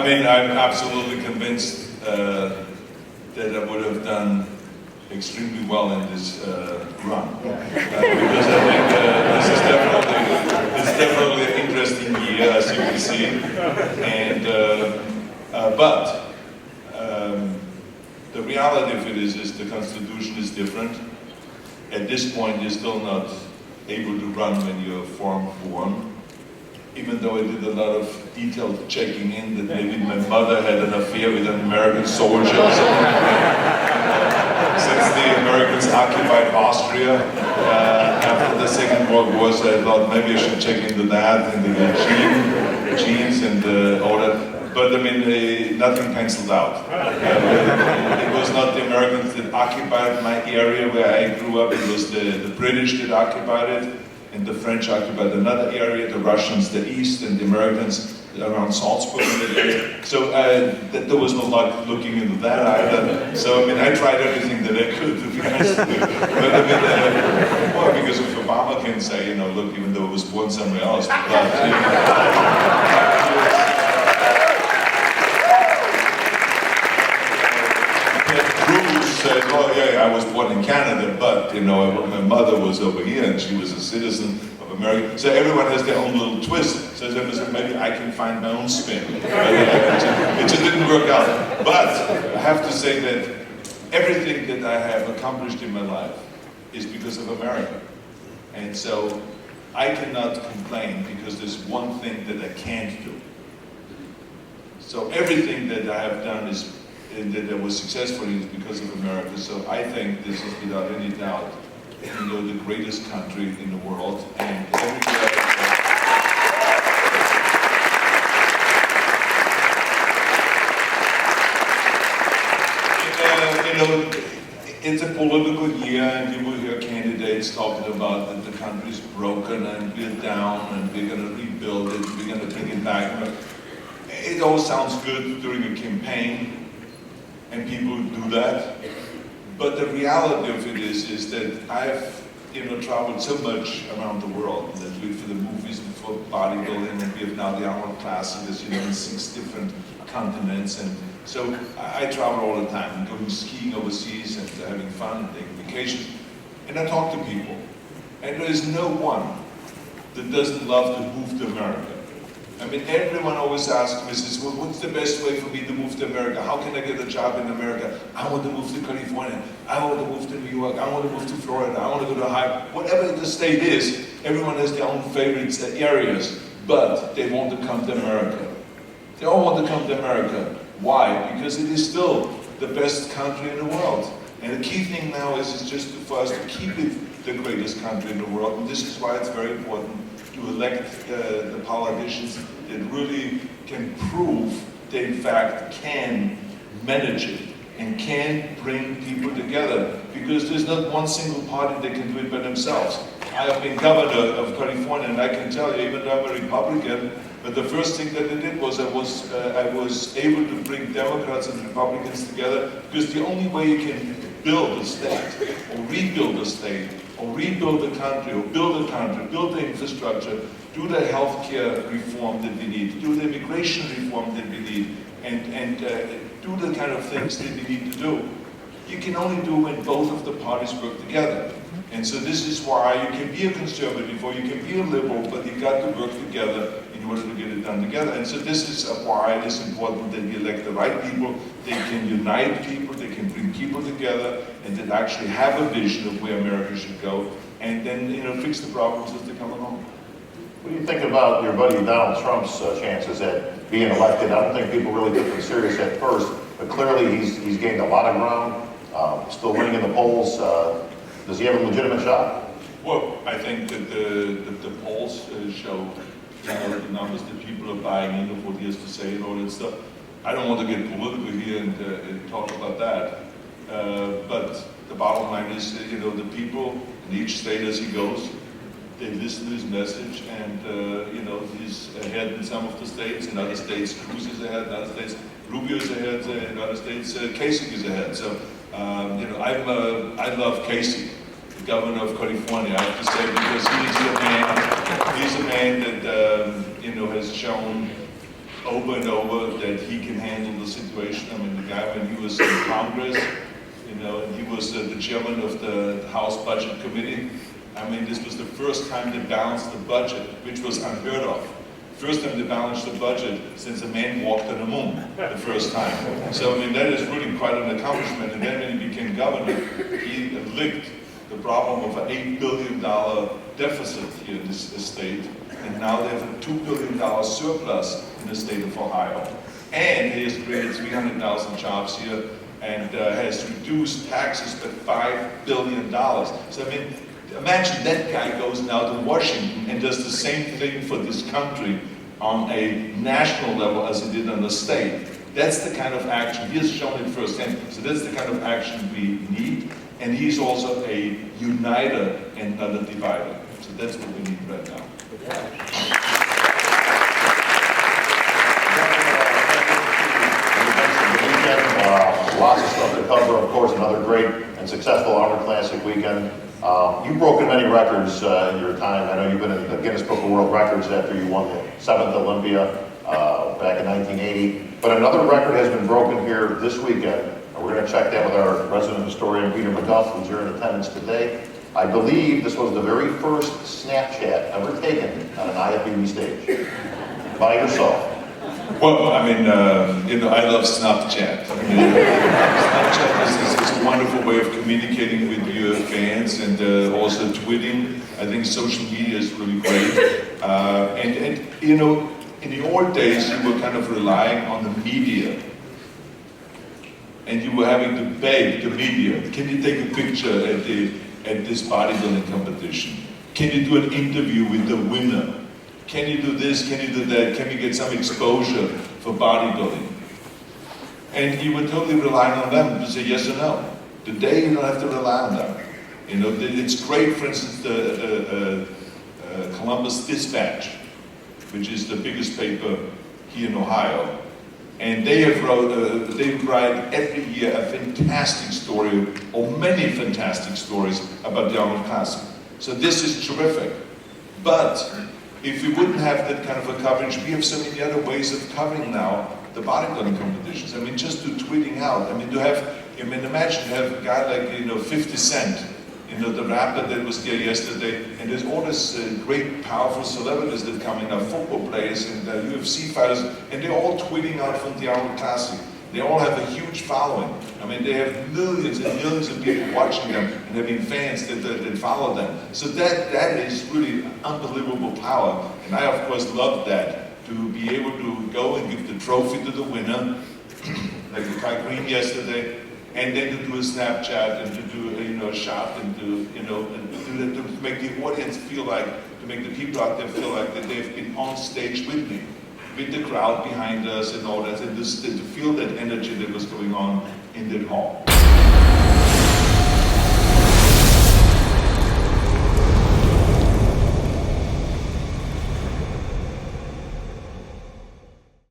I mean, I'm absolutely convinced that I would have done extremely well in this run. Because I think this is definitely an interesting year, as you can see. And, but the reality of it is the Constitution is different. At this point, you're still not able to run when you're foreign-born. Even though I did a lot of detailed checking in that maybe my mother had an affair with an American soldier. Since the Americans occupied Austria after the Second World War, so I thought maybe I should check into that, and the genes and all that. But I mean, nothing penciled out. It was not the Americans that occupied my area where I grew up, it was the British that occupied it. And the French occupied another area, the Russians the east, and the Americans around Salzburg in that area. So there was no luck looking into that either. So I mean, I tried everything that I could to be honest with you. But I mean, well, because if Obama can say, you know, look, even though it was born somewhere else, but said, oh yeah, I was born in Canada, but you know, my mother was over here and she was a citizen of America. So everyone has their own little twist. So maybe I can find my own spin. It just didn't work out. But I have to say that everything that I have accomplished in my life is because of America. And so I cannot complain because there's one thing that I can't do. So everything that I have done is and that was successful is because of America. So I think this is without any doubt, you know, the greatest country in the world. And you know, it's a political year, and you will hear candidates talking about that the country's broken and we're down and we're going to rebuild it, we're going to take it back. It all sounds good during a campaign. And people do that, but the reality of it is that I've, you know, traveled so much around the world, that for the movies and for bodybuilding, and we have now the Arnold classes, as you know, in 6 different continents, and so I travel all the time, I'm going skiing overseas and having fun, and taking vacations, and I talk to people, and there is no one that doesn't love to move to America. I mean, everyone always asks me, says, well, what's the best way for me to move to America? How can I get a job in America? I want to move to California. I want to move to New York. I want to move to Florida. I want to go to Ohio. Whatever the state is, everyone has their own favorite areas, but they want to come to America. They all want to come to America. Why? Because it is still the best country in the world. And the key thing now is just for us to keep it the greatest country in the world. And this is why it's very important to elect the politicians that really can prove they in fact can manage it and can bring people together, because there's not one single party that can do it by themselves. I have been governor of California, and I can tell you, even though I'm a Republican, but the first thing that I did was I was able to bring Democrats and Republicans together, because the only way you can build a state, or rebuild a state, or rebuild the country, or build a country, build the infrastructure, do the healthcare reform that we need, do the immigration reform that we need, and do the kind of things that we need to do. You can only do when both of the parties work together. And so this is why you can be a conservative or you can be a liberal, but you got to work together in order to get it done together. And so this is why it is important that we elect the right people. They can unite people, they can bring people together, and that actually have a vision of where America should go, and then, you know, fix the problems as they come along. What do you think about your buddy Donald Trump's chances at being elected? I don't think people really took him serious at first, but clearly he's gained a lot of ground, still winning in the polls. Does he have a legitimate shot? Well, I think that the polls show, you know, the numbers that people are buying into what he has to say and all that stuff. I don't want to get political here and talk about that, but the bottom line is, you know, the people in each state as he goes, they listen to his message, and you know, he's ahead in some of the states. In other states, Cruz is ahead. In other states, Rubio is ahead. In other states, Kasich is ahead. So you know, I love Kasich, the governor of California. I have to say, because he's a man that you know, has shown over and over that he can handle the situation. I mean, the guy, when he was in Congress, and he was the chairman of the House Budget Committee. I mean, this was the first time they balanced the budget, which was unheard of. First time they balanced the budget since a man walked on the moon, the first time. So, I mean, that is really quite an accomplishment. And then when he became governor, he licked the problem of an $8 billion deficit here in this state. And now they have a $2 billion surplus in the state of Ohio. And he has created 300,000 jobs here and has reduced taxes by $5 billion. So, I mean, imagine that guy goes now to Washington and does the same thing for this country on a national level as he did on the state. That's the kind of action, he has shown it firsthand, so that's the kind of action we need. And he's also a uniter and not a divider. So that's what we need right now. Lots of stuff to cover, of course, another great and successful Arnold Classic weekend. You've broken many records in your time. I know you've been in the Guinness Book of World Records after you won the 7th Olympia back in 1980. But another record has been broken here this weekend. We're going to check that with our resident historian, Peter McGuff, who's here in attendance today. I believe this was the very first Snapchat ever taken on an IFBB stage by yourself. Well, I mean, I love Snapchat. Snapchat is a wonderful way of communicating with your fans and also tweeting. I think social media is really great. And in the old days, you were kind of relying on the media. And you were having to beg the media, can you take a picture at this bodybuilding competition? Can you do an interview with the winner? Can you do this? Can you do that? Can we get some exposure for bodybuilding? And you were totally relying on them to say yes or no. Today you don't have to rely on them. It's great, for instance, the Columbus Dispatch, which is the biggest paper here in Ohio. And they write every year a fantastic story, or many fantastic stories about the Arnold Classic. So this is terrific. But if we wouldn't have that kind of a coverage, we have so many other ways of covering now the bodybuilding competitions. I mean, just to tweeting out. I mean, imagine you have a guy like, 50 Cent, the rapper that was there yesterday, and there's all these great, powerful celebrities that come in, football players and UFC fighters, and they're all tweeting out from the Arnold Classic. They all have a huge following. I mean, they have millions and millions of people watching them and having fans that follow them. So that is really unbelievable power. And I, of course, love that, to be able to go and give the trophy to the winner, like the Kai Green yesterday, and then to do a Snapchat and to do a shot and to make the audience feel like, to make the people out there feel like that they've been on stage with me, with the crowd behind us and all that, and to feel that energy that was going on in that hall.